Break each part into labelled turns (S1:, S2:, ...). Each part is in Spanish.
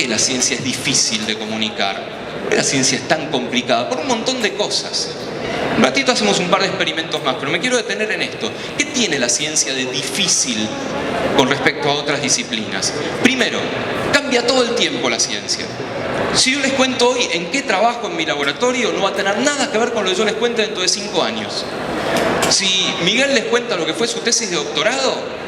S1: la ciencia es difícil de comunicar? ¿Por qué la ciencia es tan complicada? Por un montón de cosas. Un ratito hacemos un par de experimentos más, pero me quiero detener en esto. ¿Qué tiene la ciencia de difícil con respecto a otras disciplinas? Primero, cambia todo el tiempo la ciencia. Si yo les cuento hoy en qué trabajo en mi laboratorio, no va a tener nada que ver con lo que yo les cuente dentro de 5 años. Si Miguel les cuenta lo que fue su tesis de doctorado,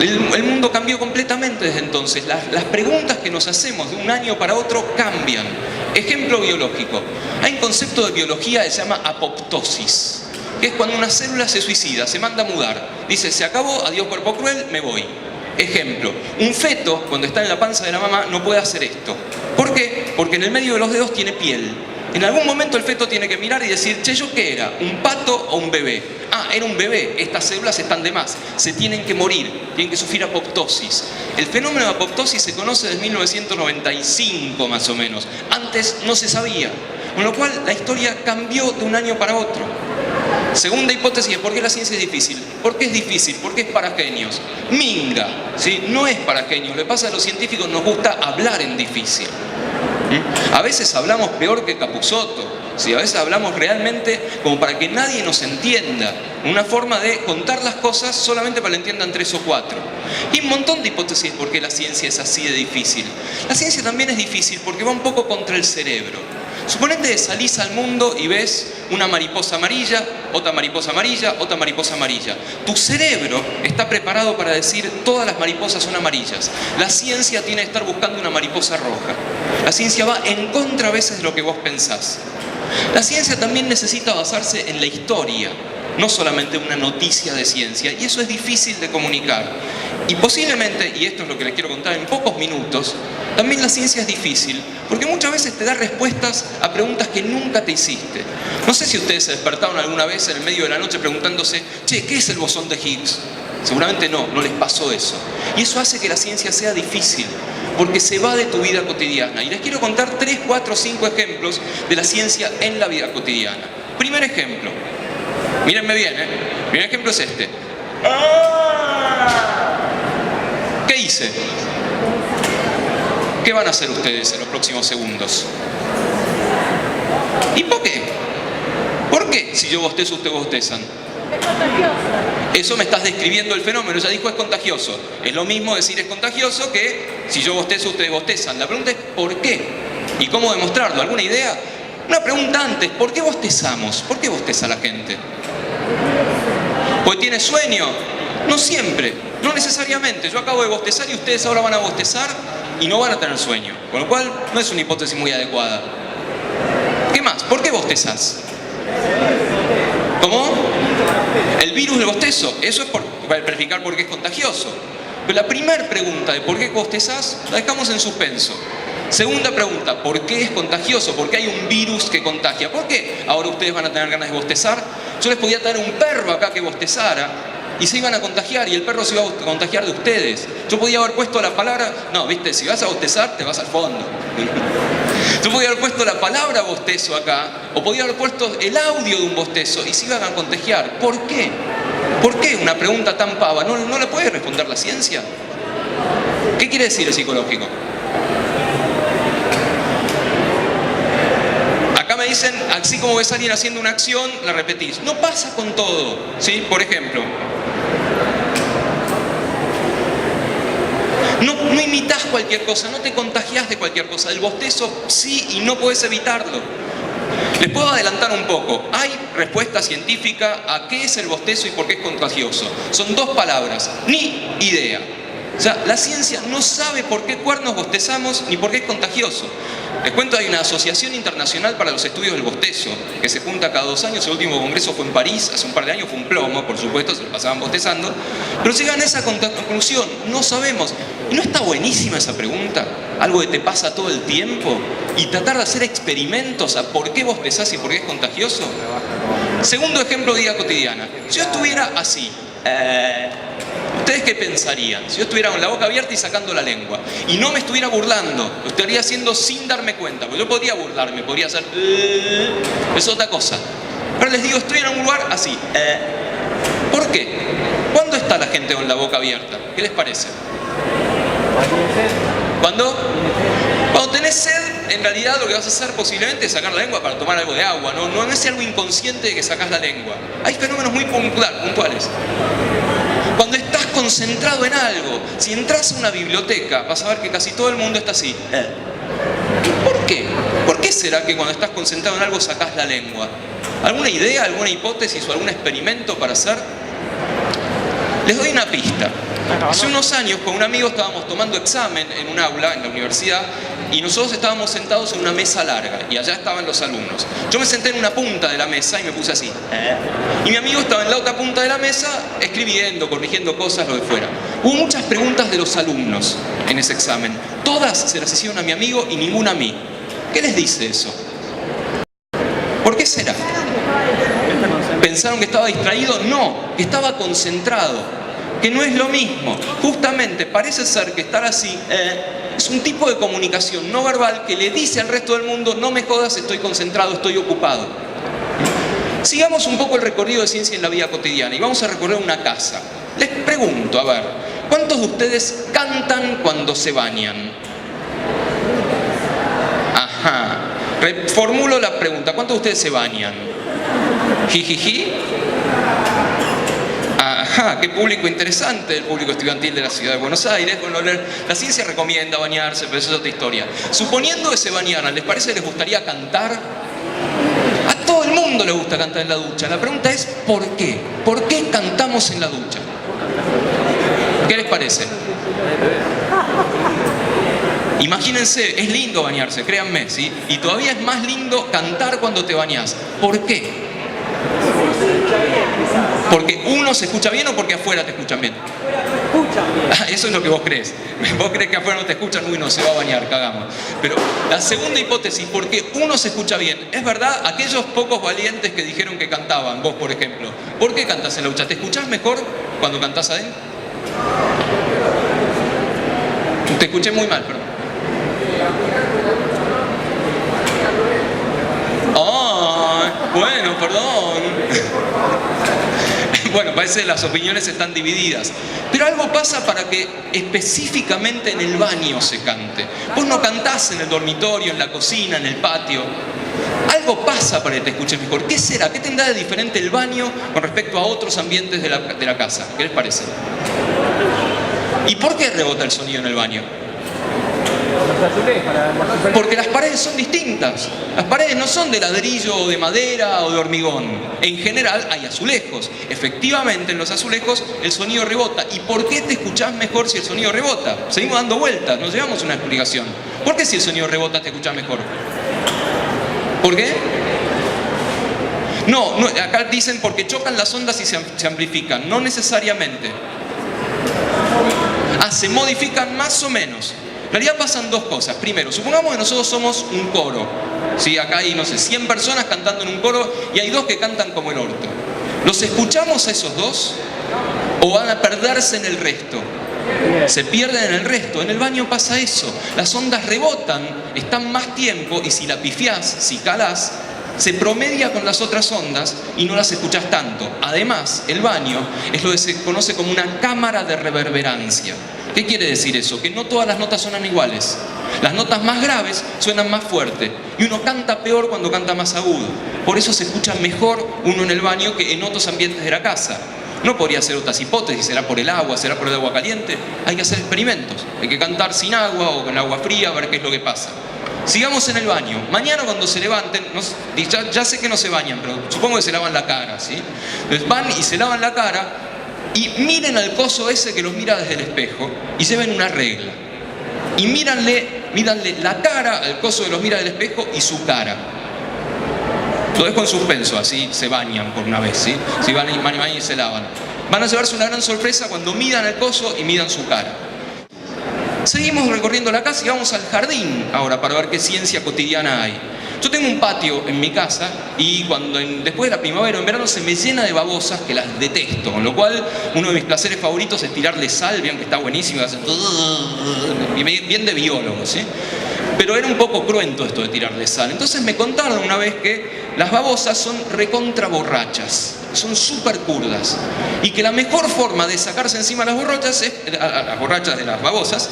S1: el mundo cambió completamente desde entonces. Las preguntas que nos hacemos de un año para otro cambian. Ejemplo biológico. Hay un concepto de biología que se llama apoptosis, que es cuando una célula se suicida, se manda a mudar. Dice, se acabó, adiós cuerpo cruel, me voy. Ejemplo, un feto, cuando está en la panza de la mamá, no puede hacer esto. ¿Por qué? Porque en el medio de los dedos tiene piel. En algún momento el feto tiene que mirar y decir, che, ¿yo qué era? ¿Un pato o un bebé? Ah, era un bebé, estas células están de más, se tienen que morir, tienen que sufrir apoptosis. El fenómeno de apoptosis se conoce desde 1995 más o menos, antes no se sabía, con lo cual la historia cambió de un año para otro. Segunda hipótesis es ¿por qué la ciencia es difícil? ¿Por qué es difícil? Porque es para genios. Minga, ¿sí? No es para genios, lo que pasa es que a los científicos nos gusta hablar en difícil. A veces hablamos peor que Capusotto, ¿sí? A veces hablamos realmente como para que nadie nos entienda, una forma de contar las cosas solamente para que lo entiendan 3 o 4. Y un montón de hipótesis por qué la ciencia es así de difícil. La ciencia también es difícil porque va un poco contra el cerebro. Suponete que salís al mundo y ves una mariposa amarilla, otra mariposa amarilla, otra mariposa amarilla. Tu cerebro está preparado para decir todas las mariposas son amarillas. La ciencia tiene que estar buscando una mariposa roja. La ciencia va en contra a veces de lo que vos pensás. La ciencia también necesita basarse en la historia, no solamente una noticia de ciencia, y eso es difícil de comunicar. Y posiblemente, y esto es lo que les quiero contar en pocos minutos, también la ciencia es difícil, porque muchas veces te da respuestas a preguntas que nunca te hiciste. No sé si ustedes se despertaron alguna vez en el medio de la noche preguntándose, che, ¿qué es el bosón de Higgs? Seguramente no les pasó eso. Y eso hace que la ciencia sea difícil, porque se va de tu vida cotidiana. Y les quiero contar 3, 4, 5 ejemplos de la ciencia en la vida cotidiana. Primer ejemplo. Mírenme bien, ¿eh? El primer ejemplo es este. ¿Qué hice? ¿Qué van a hacer ustedes en los próximos segundos? ¿Y por qué? ¿Por qué si yo bostezo, ustedes bostezan?
S2: Es contagioso.
S1: Eso me estás describiendo el fenómeno, ya dijo es contagioso. Es lo mismo decir es contagioso que si yo bostezo, ustedes bostezan. La pregunta es ¿por qué? ¿Y cómo demostrarlo? ¿Alguna idea? Una pregunta antes, ¿por qué bostezamos? ¿Por qué bosteza la gente? ¿Pues tiene sueño? No siempre, no necesariamente. Yo acabo de bostezar y ustedes ahora van a bostezar y no van a tener sueño. Con lo cual no es una hipótesis muy adecuada. ¿Qué más? ¿Por qué bostezás? ¿Cómo? El virus del bostezo. Eso es para verificar por qué es contagioso. Pero la primera pregunta de por qué bostezás la dejamos en suspenso. Segunda pregunta, ¿por qué es contagioso? ¿Por qué hay un virus que contagia? ¿Por qué ahora ustedes van a tener ganas de bostezar? Yo les podía traer un perro acá que bostezara y se iban a contagiar y el perro se iba a contagiar de ustedes. Yo podía haber puesto la palabra, no, viste, si vas a bostezar te vas al fondo. Yo podía haber puesto la palabra bostezo acá o podía haber puesto el audio de un bostezo y se iban a contagiar. ¿Por qué? ¿Por qué una pregunta tan pava? ¿No la puede responder la ciencia? ¿Qué quiere decir el psicológico? Acá me dicen, así como ves a alguien haciendo una acción, la repetís. No pasa con todo, ¿sí? Por ejemplo, no imitás cualquier cosa, no te contagiás de cualquier cosa. El bostezo sí y no podés evitarlo. Les puedo adelantar un poco. Hay respuesta científica a qué es el bostezo y por qué es contagioso. Son 2 palabras, ni idea. O sea, la ciencia no sabe por qué cuernos bostezamos ni por qué es contagioso. Les cuento, hay una asociación internacional para los estudios del bostezo que se junta cada 2 años. El último congreso fue en París, hace un par de años, fue un plomo, por supuesto, se lo pasaban bostezando. Pero llegan a esa conclusión, no sabemos. ¿Y no está buenísima esa pregunta? Algo que te pasa todo el tiempo y tratar de hacer experimentos a por qué bostezás y por qué es contagioso. Segundo ejemplo de vida cotidiana. Si yo estuviera así, ¿ustedes qué pensarían? Si yo estuviera con la boca abierta y sacando la lengua y no me estuviera burlando, lo estaría haciendo sin darme cuenta, porque yo podría burlarme, podría hacer es otra cosa. Pero les digo, estoy en un lugar así. ¿Por qué? ¿Cuándo está la gente con la boca abierta? ¿Qué les parece? ¿Cuándo? tenés sed, en realidad lo que vas a hacer posiblemente es sacar la lengua para tomar algo de agua, no es algo inconsciente de que sacás la lengua. Hay fenómenos muy puntuales. Cuando estás concentrado en algo, si entras a una biblioteca, vas a ver que casi todo el mundo está así. ¿Por qué? ¿Por qué será que cuando estás concentrado en algo sacás la lengua? ¿Alguna idea, alguna hipótesis o algún experimento para hacer? Les doy una pista. Hace unos años con un amigo estábamos tomando examen en un aula, en la universidad, y nosotros estábamos sentados en una mesa larga, y allá estaban los alumnos. Yo me senté en una punta de la mesa y me puse así. Y mi amigo estaba en la otra punta de la mesa, escribiendo, corrigiendo cosas, lo de fuera. Hubo muchas preguntas de los alumnos en ese examen. Todas se las hicieron a mi amigo y ninguna a mí. ¿Qué les dice eso? ¿Por qué será? ¿Pensaron que estaba distraído? No, que estaba concentrado. Que no es lo mismo. Justamente parece ser que estar así es un tipo de comunicación no verbal que le dice al resto del mundo: no me jodas, estoy concentrado, estoy ocupado. Sigamos un poco el recorrido de ciencia en la vida cotidiana y vamos a recorrer una casa. Les pregunto, a ver, ¿cuántos de ustedes cantan cuando se bañan? Ajá. Reformulo la pregunta, ¿cuántos de ustedes se bañan? ¿Jijiji? Ajá, qué público interesante, el público estudiantil de la ciudad de Buenos Aires. Bueno, la ciencia recomienda bañarse, pero eso es otra historia. Suponiendo que se bañaran, ¿les parece que les gustaría cantar? A todo el mundo le gusta cantar en la ducha. La pregunta es, ¿por qué? ¿Por qué cantamos en la ducha? ¿Qué les parece? Imagínense, es lindo bañarse, créanme, ¿sí? Y todavía es más lindo cantar cuando te bañás. ¿Por qué? ¿Porque uno se escucha bien o porque afuera te escuchan bien? Eso es lo que vos crees. Vos crees que afuera no te escuchan, uy, no se va a bañar, cagamos. Pero la segunda hipótesis, ¿por qué uno se escucha bien? Es verdad, aquellos pocos valientes que dijeron que cantaban, vos por ejemplo, ¿por qué cantás en la ducha? ¿Te escuchás mejor cuando cantás adentro? Te escuché muy mal, perdón. Bueno, perdón. Bueno, parece que las opiniones están divididas. Pero algo pasa para que específicamente en el baño se cante. Vos no cantás en el dormitorio, en la cocina, en el patio. Algo pasa para que te escuches mejor. ¿Qué será? ¿Qué tendrá de diferente el baño con respecto a otros ambientes de la casa? ¿Qué les parece? ¿Y por qué rebota el sonido en el baño? Porque las paredes son distintas. Las paredes no son de ladrillo o de madera o de hormigón. En general hay azulejos. Efectivamente, en los azulejos el sonido rebota. ¿Y por qué te escuchás mejor si el sonido rebota? Seguimos dando vueltas, nos llevamos una explicación. ¿Por qué si el sonido rebota te escuchás mejor? ¿Por qué? No, acá dicen porque chocan las ondas y se amplifican. No necesariamente. Se modifican más o menos. En realidad pasan dos cosas. Primero, supongamos que nosotros somos un coro. ¿Sí? Acá hay, no sé, 100 personas cantando en un coro y hay dos que cantan como el orto. ¿Los escuchamos a esos dos o van a perderse en el resto? Se pierden en el resto. En el baño pasa eso. Las ondas rebotan, están más tiempo y si la pifiás, si calás, se promedia con las otras ondas y no las escuchás tanto. Además, el baño es lo que se conoce como una cámara de reverberancia. ¿Qué quiere decir eso? Que no todas las notas suenan iguales. Las notas más graves suenan más fuerte y uno canta peor cuando canta más agudo. Por eso se escucha mejor uno en el baño que en otros ambientes de la casa. No podría ser otras hipótesis, será por el agua, será por el agua caliente. Hay que hacer experimentos. Hay que cantar sin agua o con agua fría a ver qué es lo que pasa. Sigamos en el baño. Mañana cuando se levanten, ya sé que no se bañan, pero supongo que se lavan la cara, ¿sí? Entonces van y se lavan la cara y miren al coso ese que los mira desde el espejo y lleven una regla. Y míranle la cara al coso que los mira del espejo y su cara. Lo dejo en suspenso, así se bañan por una vez, ¿sí? Si van y se lavan. Van a llevarse una gran sorpresa cuando midan el coso y midan su cara. Seguimos recorriendo la casa y vamos al jardín ahora para ver qué ciencia cotidiana hay. Yo tengo un patio en mi casa y después de la primavera o en verano se me llena de babosas que las detesto, con lo cual uno de mis placeres favoritos es tirarle sal, bien que está buenísimo, bien de biólogo, ¿sí? Pero era un poco cruento esto de tirarle sal. Entonces me contaron una vez que las babosas son recontra borrachas, son súper curdas, y que la mejor forma de sacarse encima a las borrachas de las babosas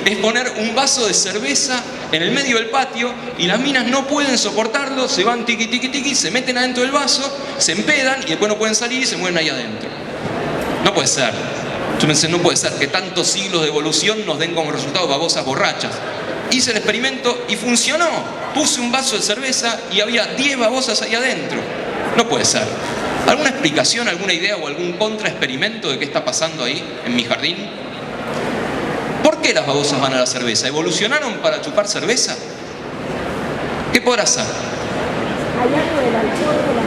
S1: es poner un vaso de cerveza en el medio del patio, y las minas no pueden soportarlo, se van tiqui tiqui tiqui, se meten adentro del vaso, se empedan y después no pueden salir y se mueren ahí adentro. No puede ser. Yo pensé, no puede ser que tantos siglos de evolución nos den como resultado babosas borrachas. Hice el experimento y funcionó. Puse un vaso de cerveza y había 10 babosas ahí adentro. No puede ser. ¿Alguna explicación, alguna idea o algún contraexperimento de qué está pasando ahí en mi jardín? ¿Por qué las babosas van a la cerveza? ¿Evolucionaron para chupar cerveza? ¿Qué podrá ser?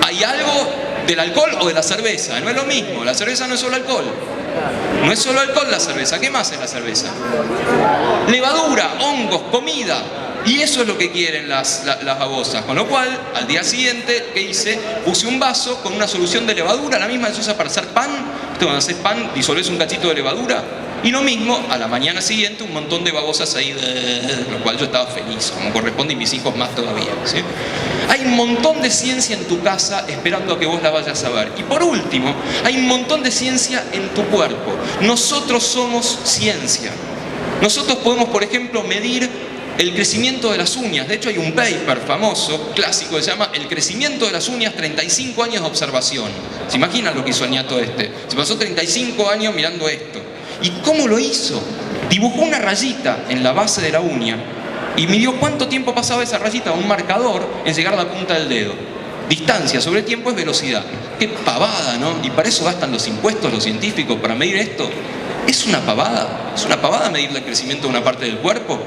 S1: ¿Hay algo del alcohol o de la cerveza? No es lo mismo. La cerveza no es solo alcohol. No es solo alcohol la cerveza. ¿Qué más es la cerveza? Levadura, hongos, comida. Y eso es lo que quieren las babosas. Con lo cual, al día siguiente, ¿qué hice? Puse un vaso con una solución de levadura, la misma que se usa para hacer pan. Cuando haces pan, disolvés un cachito de levadura. Y lo mismo, a la mañana siguiente, un montón de babosas ahí, lo cual yo estaba feliz, como corresponde, y mis hijos más todavía, ¿sí? Hay un montón de ciencia en tu casa esperando a que vos la vayas a ver. Y por último, hay un montón de ciencia en tu cuerpo. Nosotros somos ciencia. Nosotros podemos, por ejemplo, medir el crecimiento de las uñas. De hecho, hay un paper famoso, clásico, que se llama El crecimiento de las uñas, 35 años de observación. ¿Se imaginan lo que hizo el ñato este? Se pasó 35 años mirando esto. ¿Y cómo lo hizo? Dibujó una rayita en la base de la uña y midió cuánto tiempo pasaba esa rayita, un marcador, en llegar a la punta del dedo. Distancia sobre tiempo es velocidad. Qué pavada, ¿no? Y para eso gastan los impuestos los científicos, para medir esto. Es una pavada. Es una pavada medir el crecimiento de una parte del cuerpo.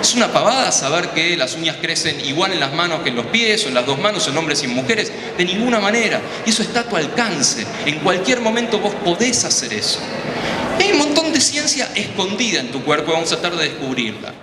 S1: Es una pavada saber que las uñas crecen igual en las manos que en los pies, o en las dos manos, en hombres y en mujeres. De ninguna manera. Y eso está a tu alcance. En cualquier momento vos podés hacer eso. Hay un montón de ciencia escondida en tu cuerpo y vamos a tratar de descubrirla.